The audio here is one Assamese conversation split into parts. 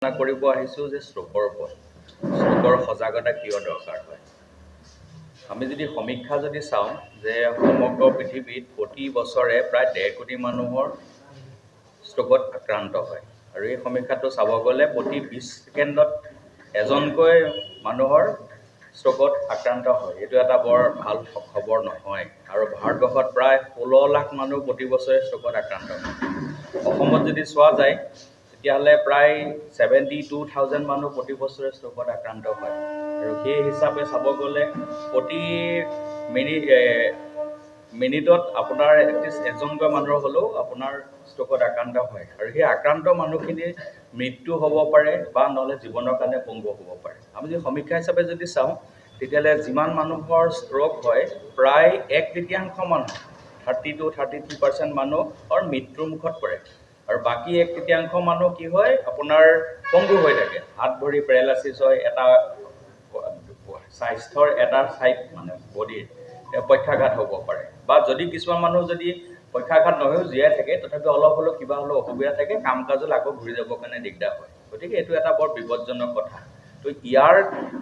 আলোচনা কৰিব আহিছোঁ যে ষ্ট্ৰোকৰ ওপৰত ষ্ট্ৰোকৰ সজাগতা কিয় দৰকাৰ হয়। আমি যদি সমীক্ষা যদি চাওঁ যে সমগ্ৰ পৃথিৱীত প্ৰতি বছৰে প্ৰায় 1.5 কোটি মানুহৰ ষ্ট্ৰোকত আক্ৰান্ত হয় আৰু এই সমীক্ষাটো চাব গ'লে প্ৰতি 20 ছেকেণ্ডত এজনকৈ মানুহৰ ষ্ট্ৰোকত আক্ৰান্ত হয়। এইটো এটা বৰ ভাল খবৰ নহয় আৰু ভাৰতবৰ্ষত প্ৰায় 16 লাখ মানুহ প্ৰতি বছৰে ষ্ট্ৰোকত আক্ৰান্ত হয়। অসমত যদি চোৱা যায় তেতিয়াহ'লে প্ৰায় 72,000 মানুহ প্ৰতি বছৰে ষ্ট্ৰোকত আক্ৰান্ত হয় আৰু সেই হিচাপে চাব গ'লে প্ৰতি মিনিটত আপোনাৰ এটলিষ্ট এজনকৈ মানুহৰ হ'লেও আপোনাৰ ষ্ট্ৰোকত আক্ৰান্ত হয় আৰু সেই আক্ৰান্ত মানুহখিনিৰ মৃত্যু হ'ব পাৰে বা নহ'লে জীৱনৰ কাৰণে পংগু হ'ব পাৰে। আমি যদি সমীক্ষা হিচাপে যদি চাওঁ তেতিয়াহ'লে যিমান মানুহৰ ষ্ট্ৰোক হয় প্ৰায় 1/3 মানুহ 30 to 33% মানুহৰ মৃত্যুৰ মুখত পৰে আৰু বাকী 1/3 মানুহ কি হয় আপোনাৰ পংগু হৈ থাকে, হাত ভৰি পেৰালাইচিছ হয়, এটা স্বাস্থ্যৰ এটা ছাইড মানে বডিৰ পক্ষাঘাত হ'ব পাৰে বা যদি কিছুমান মানুহ যদি পক্ষাঘাত নহৈও জীয়াই থাকে তথাপিও অলপ হ'লেও কিবা হ'লেও অসুবিধা থাকে, কাম কাজলৈ আকৌ ঘূৰি যাবৰ কাৰণে দিগদাৰ হয়। গতিকে এইটো এটা বৰ বিপদজনক কথা। তো ইয়াৰ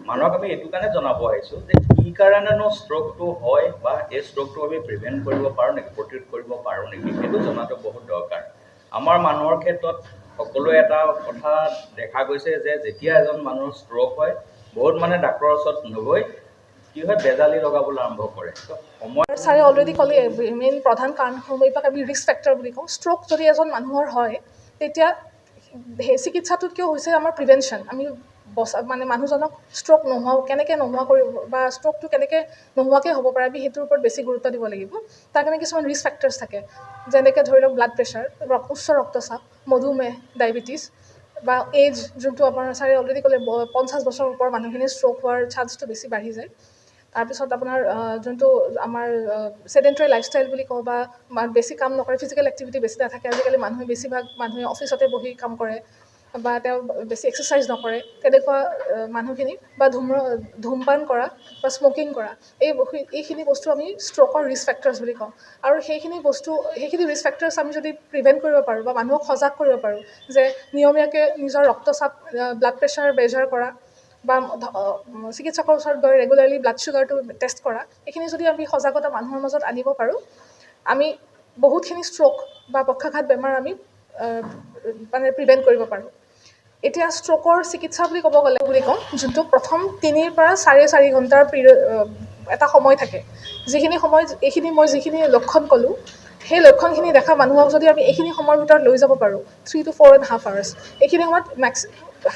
মানুহক আমি এইটো কাৰণে জনাব আহিছোঁ যে কি কাৰণেনো ষ্ট্ৰোকটো হয় বা এই ষ্ট্ৰোকটো আমি প্ৰিভেণ্ট কৰিব পাৰোঁ নেকি, প্ৰতিৰোধ কৰিব পাৰোঁ নেকি, সেইটো জনাটো বহুত দৰকাৰ। আমাৰ মানুহৰ ক্ষেত্ৰত সকলোৱে এটা কথা দেখা গৈছে যে যেতিয়া এজন মানুহৰ ষ্ট্ৰোক হয় বহুত মানে ডাক্তৰৰ ওচৰত নগৈ কি হয় বেজালি লগাবলৈ আৰম্ভ কৰে। ছাৰে অলৰেডি ক'লে মেইন প্ৰধান কাৰণসমূহক আমি ৰিস্ক ফেক্টৰ বুলি কওঁ। ষ্ট্ৰোক যদি এজন মানুহৰ হয় তেতিয়া সেই চিকিৎসাটোত কিয় হৈছে আমাৰ প্ৰিভেনশ্যন। আমি মানে মানুহজনক ষ্ট্ৰোক কেনেকৈ নোহোৱা কৰিব বা ষ্ট্ৰোকটো কেনেকৈ নোহোৱাকৈ হ'ব পাৰে আমি সেইটোৰ ওপৰত বেছি গুৰুত্ব দিব লাগিব। তাৰ কাৰণে কিছুমান ৰিস্ক ফেক্টৰ্ছ থাকে, যেনেকৈ ধৰি লওক ব্লাড প্ৰেছাৰ, উচ্চ ৰক্তচাপ, মধুমেহ, ডায়েবেটিছ বা এজ, যোনটো আপোনাৰ ছাৰে অলৰেডি ক'লে 50 বছৰৰ ওপৰৰ মানুহখিনিৰ ষ্ট্ৰোক হোৱাৰ চান্সটো বেছি বাঢ়ি যায়। তাৰপিছত আপোনাৰ যোনটো আমাৰ চেডেণ্টাৰী লাইফষ্টাইল বুলি কওঁ বা বেছি কাম নকৰে, ফিজিকেল এক্টিভিটি বেছি নাথাকে। আজিকালি বেছিভাগ মানুহে অফিচতে বহি কাম কৰে বা তেওঁ বেছি এক্সাৰচাইজ নকৰে, তেনেকুৱা মানুহখিনি বা ধূমপান কৰা বা স্মকিং কৰা এইখিনি বস্তু আমি ষ্ট্ৰোকৰ ৰিস্ক ফেক্টৰ্ছ বুলি কওঁ। আৰু সেইখিনি ৰিস্ক ফেক্টৰ্ছ আমি যদি প্ৰিভেণ্ট কৰিব পাৰোঁ বা মানুহক সজাগ কৰিব পাৰোঁ যে নিয়মীয়াকৈ নিজৰ ৰক্তচাপ, ব্লাড প্ৰেছাৰ মেজাৰ কৰা বা চিকিৎসকৰ ওচৰত গৈ ৰেগুলাৰলি ব্লাড চুগাৰটো টেষ্ট কৰা, এইখিনি যদি আমি সজাগতা মানুহৰ মাজত আনিব পাৰোঁ আমি বহুতখিনি ষ্ট্ৰোক বা পক্ষাঘাত বেমাৰ আমি মানে প্ৰিভেণ্ট কৰিব পাৰোঁ। এতিয়া ষ্ট্ৰোকৰ চিকিৎসা বুলি ক'ব গ'লে যোনটো প্ৰথম 3 পৰা 4.5 ঘণ্টাৰ এটা সময় থাকে, যিখিনি সময়ত মই যিখিনি লক্ষণ ক'লোঁ সেই লক্ষণখিনি দেখা মানুহক যদি আমি এইখিনি সময়ৰ ভিতৰত লৈ যাব পাৰোঁ 3 to 4.5 hours, এইখিনি সময়ত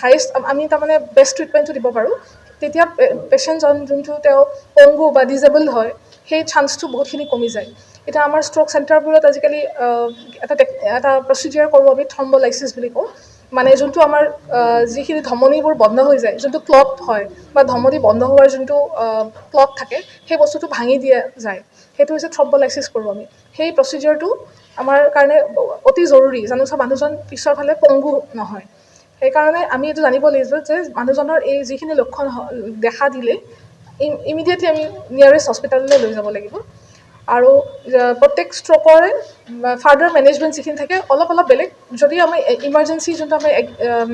হায়েষ্ট আমি তাৰমানে বেষ্ট ট্ৰিটমেণ্টটো দিব পাৰোঁ, তেতিয়া পেচেণ্টজন যোনটো তেওঁ পংগু বা ডিজেবল হয় সেই চান্সটো বহুতখিনি কমি যায়। এতিয়া আমাৰ ষ্ট্ৰোক চেণ্টাৰবোৰত আজিকালি এটা প্ৰচিডিউৰ কৰোঁ আমি, থ্ৰম্বলাইচিছ বুলি কওঁ। মানে যোনটো আমাৰ যিখিনি ধমনীবোৰ বন্ধ হৈ যায়, যোনটো ক্লট হয় বা ধমনী বন্ধ হোৱাৰ যোনটো ক্লট থাকে সেই বস্তুটো ভাঙি দিয়া যায়, সেইটো হৈছে থ্ৰম্বলাইচিছ কৰোঁ আমি। সেই প্ৰচিডিউৰটো আমাৰ কাৰণে অতি জৰুৰী, জানো মানুহজন পিছৰ ফালে পংগু নহয়। সেইকাৰণে আমি এইটো জানিব লাগিব যে মানুহজনৰ এই যিখিনি লক্ষণ দেখা দিলে ইমিডিয়েটলি আমি নিয়াৰেষ্ট হস্পিটেললৈ লৈ যাব লাগিব। আৰু প্ৰত্যেক ষ্ট্ৰোকৰে ফাৰ্ডাৰ মেনেজমেণ্ট যিখিনি থাকে অলপ বেলেগ। যদি আমি ইমাৰ্জেঞ্চি যোনটো আমি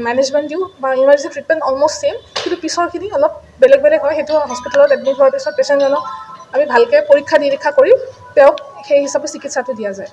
মেনেজমেণ্ট দিওঁ বা ইমাৰ্জেঞ্চি ট্ৰিটমেণ্ট অলমষ্ট ছেইম, কিন্তু পিছৰখিনি অলপ বেলেগ হয়। সেইটো হস্পিটেলত এডমিট হোৱাৰ পিছত পেচেণ্টজনক আমি ভালকৈ পৰীক্ষা নিৰীক্ষা কৰি তেওঁক সেই হিচাপে চিকিৎসাটো দিয়া যায়।